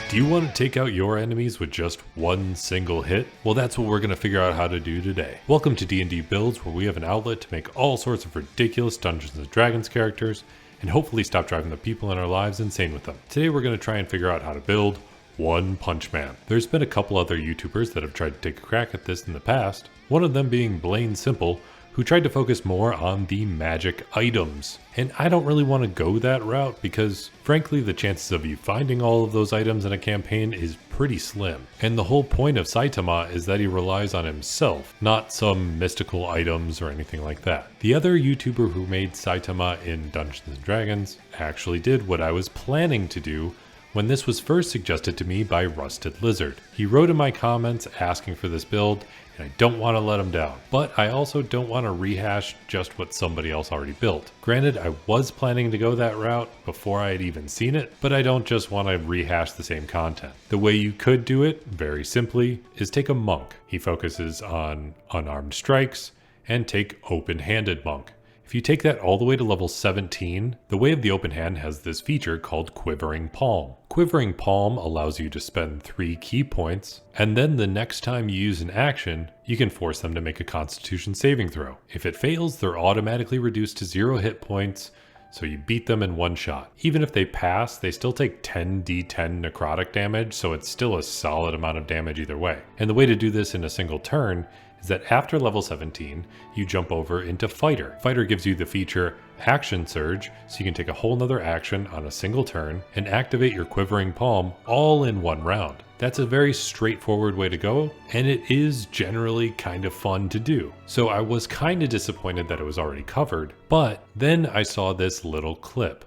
Do you want to take out your enemies with just one single hit? Well, that's what we're going to figure out how to do today. Welcome to D&D Builds, where we have an outlet to make all sorts of ridiculous Dungeons & Dragons characters, and hopefully stop driving the people in our lives insane with them. Today we're going to try and figure out how to build One Punch Man. There's been a couple other YouTubers that have tried to take a crack at this in the past, one of them being Blaine Simple, who tried to focus more on the magic items. And I don't really want to go that route because, frankly, the chances of you finding all of those items in a campaign is pretty slim. And the whole point of Saitama is that he relies on himself, not some mystical items or anything like that. The other YouTuber who made Saitama in Dungeons & Dragons actually did what I was planning to do when this was first suggested to me by Rusted Lizard. He wrote in my comments asking for this build, and I don't want to let him down. But I also don't want to rehash just what somebody else already built. Granted, I was planning to go that route before I had even seen it, but I don't just want to rehash the same content. The way you could do it, very simply, is take a monk. He focuses on unarmed strikes, and take open-handed monk. If you take that all the way to level 17, the Way of the Open Hand has this feature called Quivering Palm. Quivering Palm allows you to spend 3 key points, and then the next time you use an action, you can force them to make a Constitution saving throw. If it fails, they're automatically reduced to 0 hit points, so you beat them in one shot. Even if they pass, they still take 10d10 necrotic damage, so it's still a solid amount of damage either way. And the way to do this in a single turn is that after level 17, you jump over into Fighter. Fighter gives you the feature Action Surge, so you can take a whole nother action on a single turn and activate your Quivering Palm all in one round. That's a very straightforward way to go, and it is generally kind of fun to do. So I was kind of disappointed that it was already covered, but then I saw this little clip.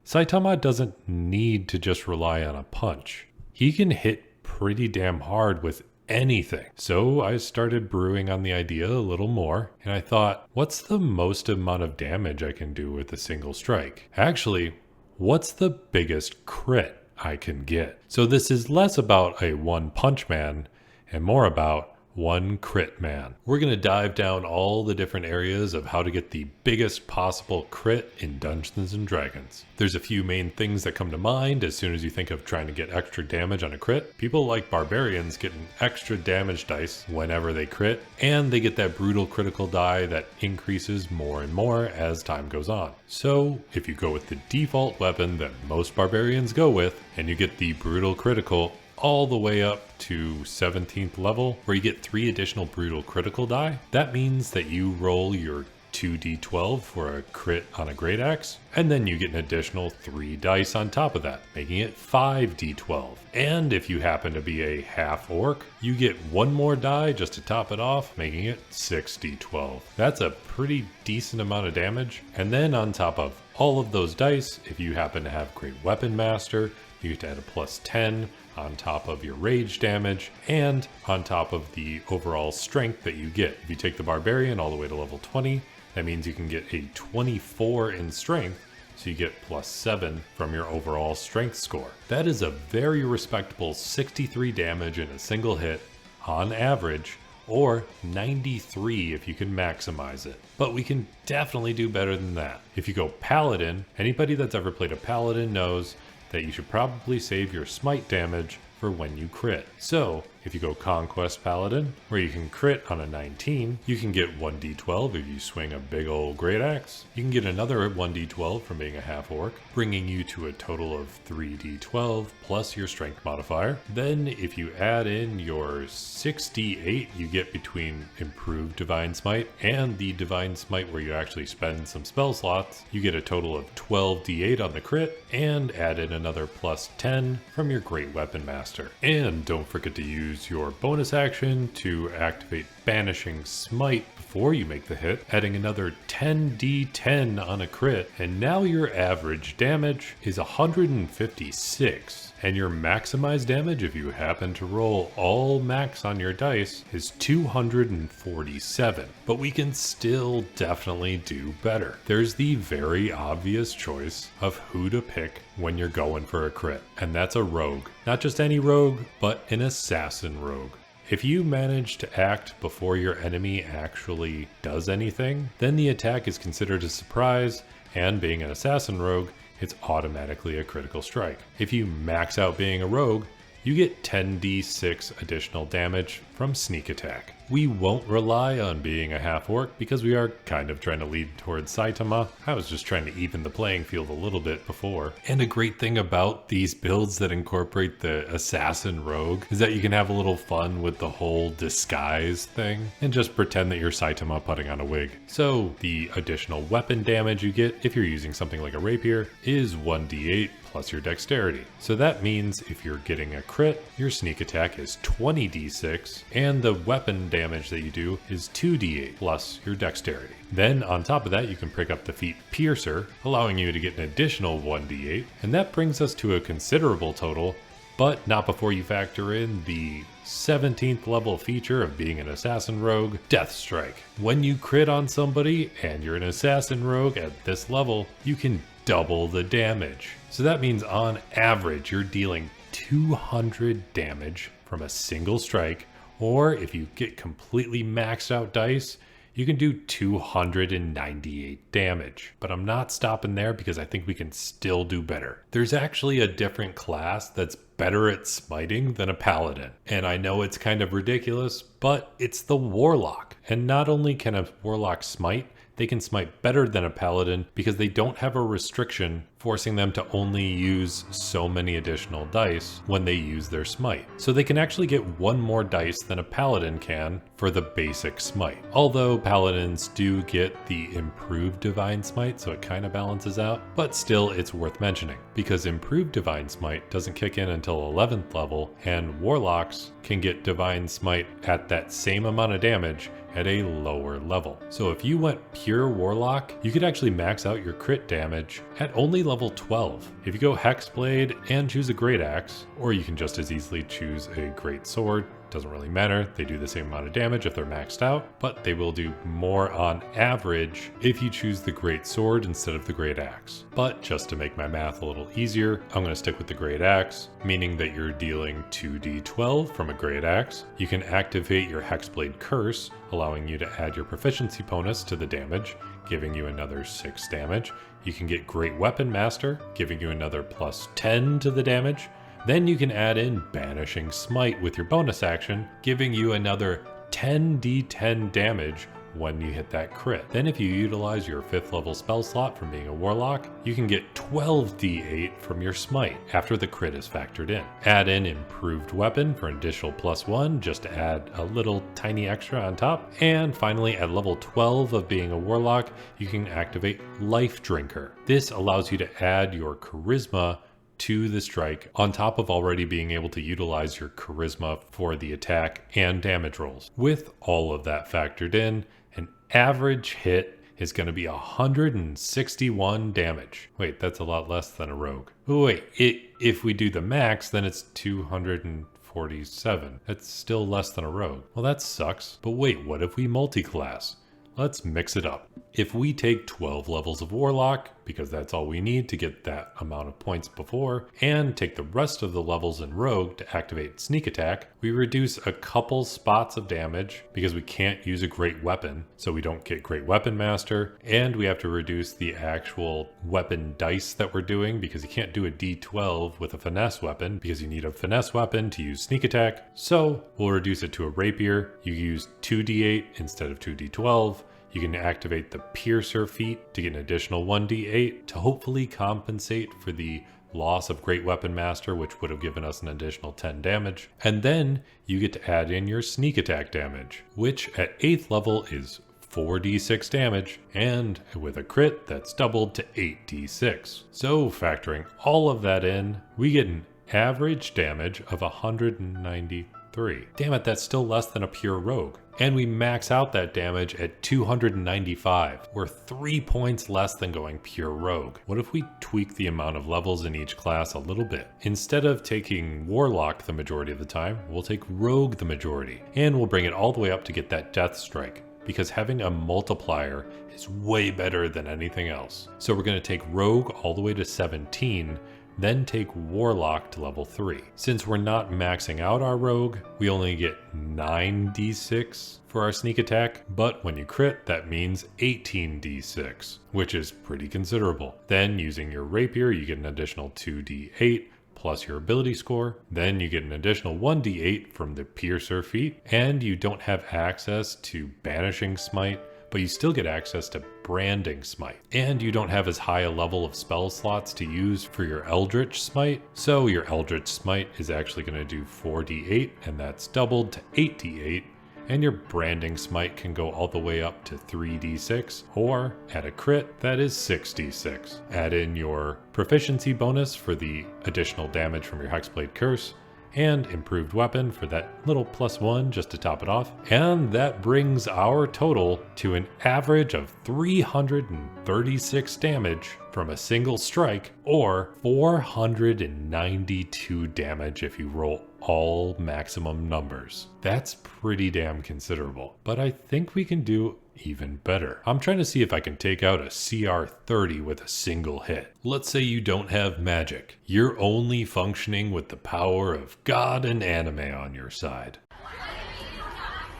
Saitama doesn't need to just rely on a punch. He can hit pretty damn hard with anything. So I started brewing on the idea a little more, and I thought, what's the most amount of damage I can do with a single strike? Actually, what's the biggest crit I can get? So this is less about a one punch man and more about one crit man. We're going to dive down all the different areas of how to get the biggest possible crit in Dungeons & Dragons. There's a few main things that come to mind as soon as you think of trying to get extra damage on a crit. People like barbarians getting extra damage dice whenever they crit, and they get that brutal critical die that increases more and more as time goes on. So if you go with the default weapon that most barbarians go with, and you get the brutal critical all the way up to 17th level, where you get 3 additional brutal critical die, that means that you roll your 2d12 for a crit on a great axe, and then you get an additional 3 dice on top of that, making it 5d12. And if you happen to be a half orc, you get 1 more die just to top it off, making it 6d12. That's a pretty decent amount of damage. And then on top of all of those dice, if you happen to have Great Weapon Master, you get to add a plus 10 on top of your rage damage and on top of the overall strength that you get. If you take the barbarian all the way to level 20, that means you can get a 24 in strength, so you get plus 7 from your overall strength score. That is a very respectable 63 damage in a single hit on average, or 93 if you can maximize it. But we can definitely do better than that. If you go paladin, anybody that's ever played a paladin knows that you should probably save your smite damage for when you crit. So if you go Conquest Paladin, where you can crit on a 19, you can get 1d12 if you swing a big old great axe. You can get another 1d12 from being a half orc, bringing you to a total of 3d12 plus your strength modifier. Then if you add in your 6d8 you get between improved divine smite and the divine smite where you actually spend some spell slots, you get a total of 12d8 on the crit, and add in another plus 10 from your Great Weapon Master. And don't forget to use your bonus action to activate banishing smite before you make the hit, adding another 10d10 on a crit, and now your average damage is 156. And your maximized damage, if you happen to roll all max on your dice, is 247. But we can still definitely do better. There's the very obvious choice of who to pick when you're going for a crit, and that's a rogue. Not just any rogue, but an assassin rogue. If you manage to act before your enemy actually does anything, then the attack is considered a surprise, and being an assassin rogue, it's automatically a critical strike. If you max out being a rogue, you get 10d6 additional damage from sneak attack. We won't rely on being a half-orc because we are kind of trying to lead towards Saitama. I was just trying to even the playing field a little bit before. And a great thing about these builds that incorporate the assassin rogue is that you can have a little fun with the whole disguise thing and just pretend that you're Saitama putting on a wig. So the additional weapon damage you get if you're using something like a rapier is 1d8 plus your dexterity. So that means if you're getting a crit, your sneak attack is 20d6, and the weapon damage that you do is 2d8 plus your dexterity. Then on top of that, you can pick up the feat Piercer, allowing you to get an additional 1d8, and that brings us to a considerable total, but not before you factor in the 17th level feature of being an assassin rogue, Death Strike. When you crit on somebody and you're an assassin rogue at this level, you can double the damage. So that means on average, you're dealing 200 damage from a single strike, or if you get completely maxed out dice, you can do 298 damage. But I'm not stopping there because I think we can still do better. There's actually a different class that's better at smiting than a paladin. And I know it's kind of ridiculous, but it's the Warlock. And not only can a Warlock smite, they can smite better than a paladin because they don't have a restriction forcing them to only use so many additional dice when they use their smite. So they can actually get one more dice than a paladin can for the basic smite. Although paladins do get the improved divine smite, so it kind of balances out, but still it's worth mentioning because improved divine smite doesn't kick in until 11th level, and warlocks can get divine smite at that same amount of damage at a lower level. So if you went pure warlock, you could actually max out your crit damage at only level 12. If you go hexblade and choose a great axe, or you can just as easily choose a great sword, doesn't really matter. They do the same amount of damage if they're maxed out, but they will do more on average if you choose the great sword instead of the great axe. But just to make my math a little easier, I'm going to stick with the great axe, meaning that you're dealing 2d12 from a great axe. You can activate your hexblade curse, allowing you to add your proficiency bonus to the damage, giving you another 6 damage. You can get Great Weapon Master, giving you another plus 10 to the damage. Then you can add in Banishing Smite with your bonus action, giving you another 10d10 damage when you hit that crit. Then if you utilize your 5th level spell slot from being a warlock, you can get 12d8 from your smite after the crit is factored in. Add in Improved Weapon for an additional +1 just to add a little tiny extra on top. And finally, at level 12 of being a warlock, you can activate Life Drinker. This allows you to add your charisma to the strike on top of already being able to utilize your charisma for the attack and damage rolls. With all of that factored in, an average hit is going to be 161 damage. Wait, that's a lot less than a rogue. Oh wait, if we do the max, then it's 247. That's still less than a rogue. Well, that sucks. But wait, what if we multi-class? Let's mix it up. If we take 12 levels of Warlock, because that's all we need to get that amount of points before, and take the rest of the levels in Rogue to activate Sneak Attack, we reduce a couple spots of damage because we can't use a Great Weapon, so we don't get Great Weapon Master, and we have to reduce the actual weapon dice that we're doing because you can't do a D12 with a Finesse Weapon because you need a Finesse Weapon to use Sneak Attack, so we'll reduce it to a Rapier. You use 2d8 instead of 2d12. You can activate the Piercer feat to get an additional 1d8 to hopefully compensate for the loss of Great Weapon Master, which would have given us an additional 10 damage. And then you get to add in your Sneak Attack damage, which at 8th level is 4d6 damage, and with a crit that's doubled to 8d6. So factoring all of that in, we get an average damage of 193. Damn it, that's still less than a pure rogue. And we max out that damage at 295. We're 3 points less than going pure rogue. What if we tweak the amount of levels in each class a little bit? Instead of taking Warlock the majority of the time, we'll take Rogue the majority. And we'll bring it all the way up to get that Death Strike, because having a multiplier is way better than anything else. So we're going to take Rogue all the way to 17, then take Warlock to level 3. Since we're not maxing out our Rogue, we only get 9d6 for our sneak attack, but when you crit, that means 18d6, which is pretty considerable. Then using your Rapier, you get an additional 2d8, plus your ability score. Then you get an additional 1d8 from the Piercer feat, and you don't have access to Banishing Smite, but you still get access to Branding Smite. And you don't have as high a level of spell slots to use for your Eldritch Smite, so your Eldritch Smite is actually going to do 4d8, and that's doubled to 8d8. And your Branding Smite can go all the way up to 3d6, or at a crit, that is 6d6. Add in your proficiency bonus for the additional damage from your Hexblade Curse, and improved weapon for that little +1 just to top it off. And that brings our total to an average of 336 damage from a single strike, or 492 damage if you roll all maximum numbers. That's pretty damn considerable, but I think we can do even better. I'm trying to see if I can take out a CR 30 with a single hit. Let's say you don't have magic. You're only functioning with the power of God and anime on your side.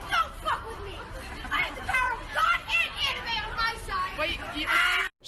Don't fuck with me! I have the power of God and anime on my side! Wait,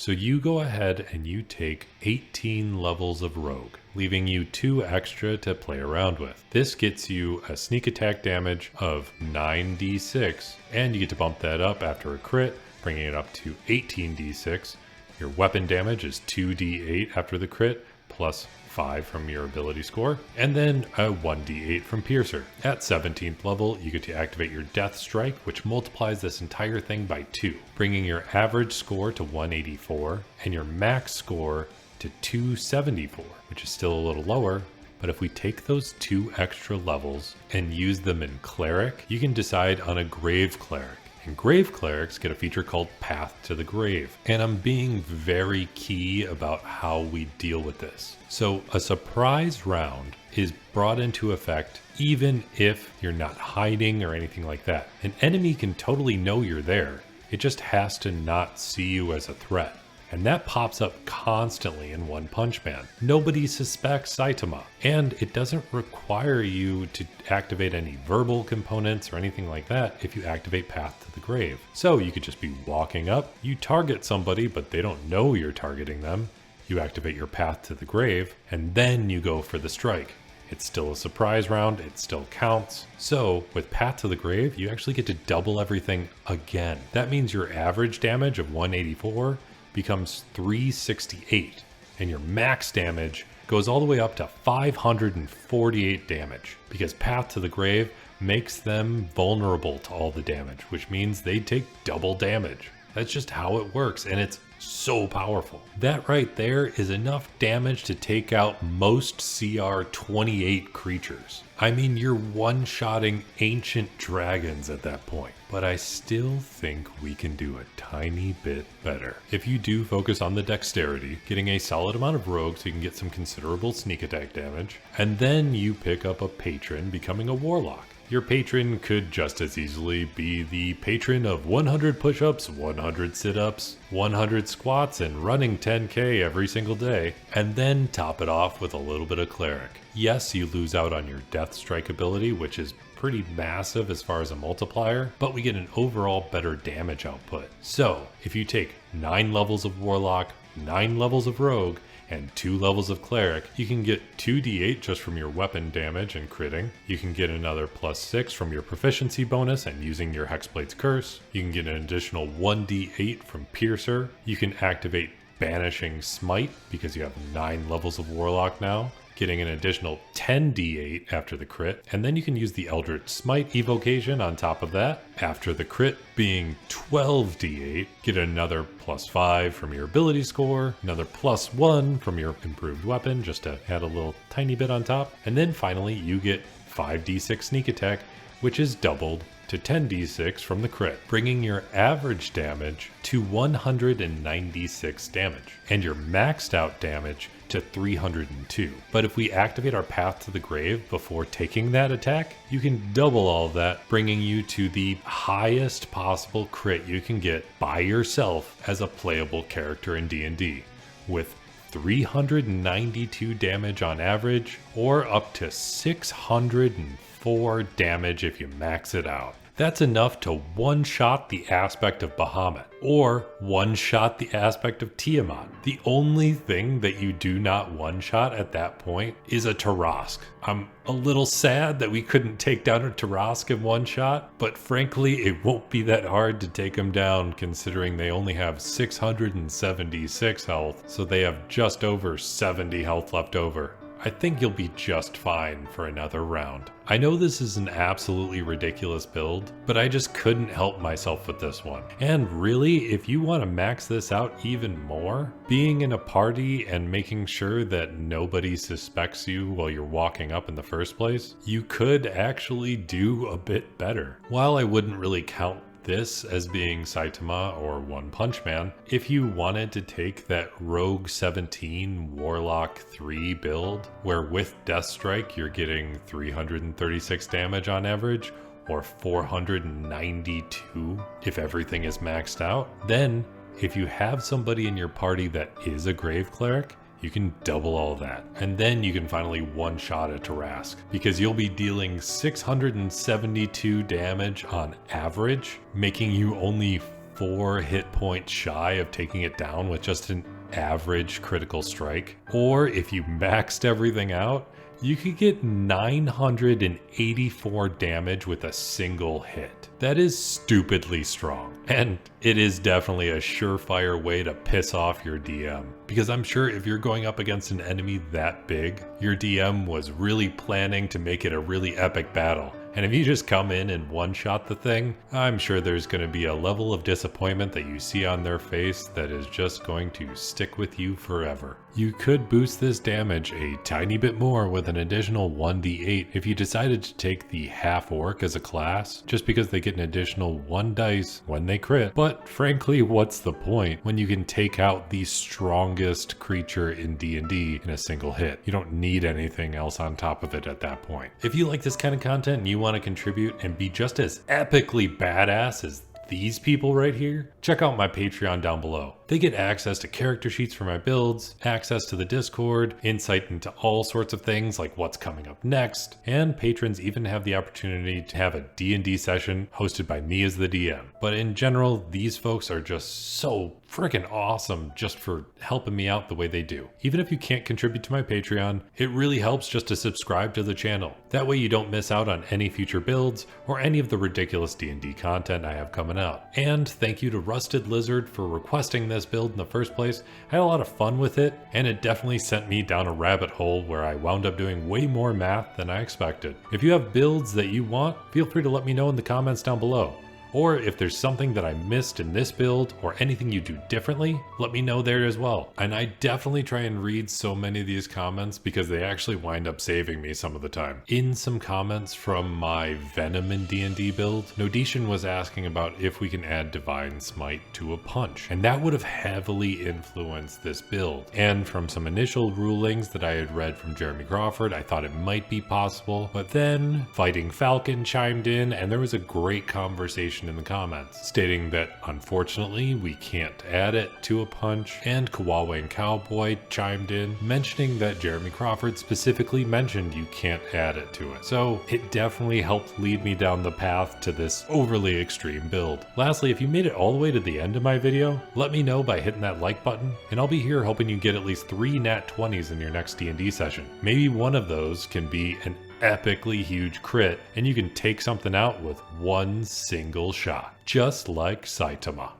So you go ahead and you take 18 levels of Rogue, leaving you 2 extra to play around with. This gets you a sneak attack damage of 9d6, and you get to bump that up after a crit, bringing it up to 18d6. Your weapon damage is 2d8 after the crit, plus 5 from your ability score, and then a 1d8 from Piercer. At 17th level, you get to activate your Death Strike, which multiplies this entire thing by 2, bringing your average score to 184 and your max score to 274, which is still a little lower. But if we take those 2 extra levels and use them in Cleric, you can decide on a Grave Cleric. And Grave Clerics get a feature called Path to the Grave. And I'm being very key about how we deal with this. So a surprise round is brought into effect even if you're not hiding or anything like that. An enemy can totally know you're there. It just has to not see you as a threat. And that pops up constantly in One Punch Man. Nobody suspects Saitama, and it doesn't require you to activate any verbal components or anything like that if you activate Path to the Grave. So you could just be walking up, you target somebody, but they don't know you're targeting them. You activate your Path to the Grave, and then you go for the strike. It's still a surprise round, it still counts. So with Path to the Grave, you actually get to double everything again. That means your average damage of 184 becomes 368, and your max damage goes all the way up to 548 damage, because Path to the Grave makes them vulnerable to all the damage, which means they take double damage. That's just how it works, and it's so powerful. That right there is enough damage to take out most CR 28 creatures. I mean, you're one-shotting ancient dragons at that point, but I still think we can do a tiny bit better. If you do focus on the dexterity, getting a solid amount of rogue so you can get some considerable sneak attack damage, and then you pick up a patron, becoming a warlock. Your patron could just as easily be the patron of 100 push-ups, 100 sit-ups, 100 squats, and running 10k every single day, and then top it off with a little bit of cleric. Yes, you lose out on your Death Strike ability, which is pretty massive as far as a multiplier, but we get an overall better damage output. So, if you take 9 levels of Warlock, 9 levels of Rogue, and 2 levels of Cleric, you can get 2d8 just from your weapon damage and critting. You can get another +6 from your proficiency bonus and using your Hexblade's Curse. You can get an additional 1d8 from Piercer. You can activate Banishing Smite because you have 9 levels of Warlock now, getting an additional 10d8 after the crit, and then you can use the Eldritch Smite evocation on top of that. After the crit being 12d8, get another +5 from your ability score, another +1 from your improved weapon just to add a little tiny bit on top, and then finally you get 5d6 sneak attack which is doubled to 10d6 from the crit, bringing your average damage to 196 damage, and your maxed out damage to 302. But if we activate our Path to the Grave before taking that attack, you can double all of that, bringing you to the highest possible crit you can get by yourself as a playable character in D&D, with 392 damage on average, or up to 604 damage if you max it out. That's enough to one-shot the aspect of Bahamut, or one-shot the aspect of Tiamat. The only thing that you do not one-shot at that point is a Tarask. I'm a little sad that we couldn't take down a Tarask in one shot, but frankly it won't be that hard to take them down considering they only have 676 health, so they have just over 70 health left over. I think you'll be just fine for another round. I know this is an absolutely ridiculous build, but I just couldn't help myself with this one. And really, if you want to max this out even more, being in a party and making sure that nobody suspects you while you're walking up in the first place, you could actually do a bit better. While I wouldn't really count this as being Saitama or One Punch Man, if you wanted to take that Rogue 17 Warlock 3 build, where with Death Strike you're getting 336 damage on average, or 492 if everything is maxed out, then if you have somebody in your party that is a Grave Cleric, you can double all that. And then you can finally one-shot a Tarask, because you'll be dealing 672 damage on average, making you only 4 hit points shy of taking it down with just an average critical strike. Or if you maxed everything out, you could get 984 damage with a single hit. That is stupidly strong. And it is definitely a surefire way to piss off your DM. Because I'm sure if you're going up against an enemy that big, your DM was really planning to make it a really epic battle. And if you just come in and one-shot the thing, I'm sure there's going to be a level of disappointment that you see on their face that is just going to stick with you forever. You could boost this damage a tiny bit more with an additional 1d8 if you decided to take the half-orc as a class, just because they get an additional 1 dice when they crit. But frankly, what's the point when you can take out the strongest creature in D&D in a single hit? You don't need anything else on top of it at that point. If you like this kind of content and you want to contribute and be just as epically badass as these people right here, check out my Patreon down below. They get access to character sheets for my builds, access to the Discord, insight into all sorts of things like what's coming up next, and patrons even have the opportunity to have a D&D session hosted by me as the DM. But in general, these folks are just so freaking awesome just for helping me out the way they do. Even if you can't contribute to my Patreon, it really helps just to subscribe to the channel. That way you don't miss out on any future builds or any of the ridiculous D&D content I have coming out. And thank you to Rusted Lizard for requesting this build in the first place. I had a lot of fun with it, and it definitely sent me down a rabbit hole where I wound up doing way more math than I expected. If you have builds that you want, feel free to let me know in the comments down below. Or if there's something that I missed in this build or anything you do differently, let me know there as well. And I definitely try and read so many of these comments because they actually wind up saving me some of the time. In some comments from my Venom in D&D build, Nodetian was asking about if we can add Divine Smite to a punch, and that would have heavily influenced this build. And from some initial rulings that I had read from Jeremy Crawford, I thought it might be possible, but then Fighting Falcon chimed in and there was a great conversation in the comments stating that unfortunately we can't add it to a punch, and Kawawa and Cowboy chimed in mentioning that Jeremy Crawford specifically mentioned you can't add it to it. So it definitely helped lead me down the path to this overly extreme build. Lastly, if you made it all the way to the end of my video, let me know by hitting that like button, and I'll be here helping you get at least 3 nat 20s in your next D&D session. Maybe one of those can be an epically huge crit, and you can take something out with one single shot, just like Saitama.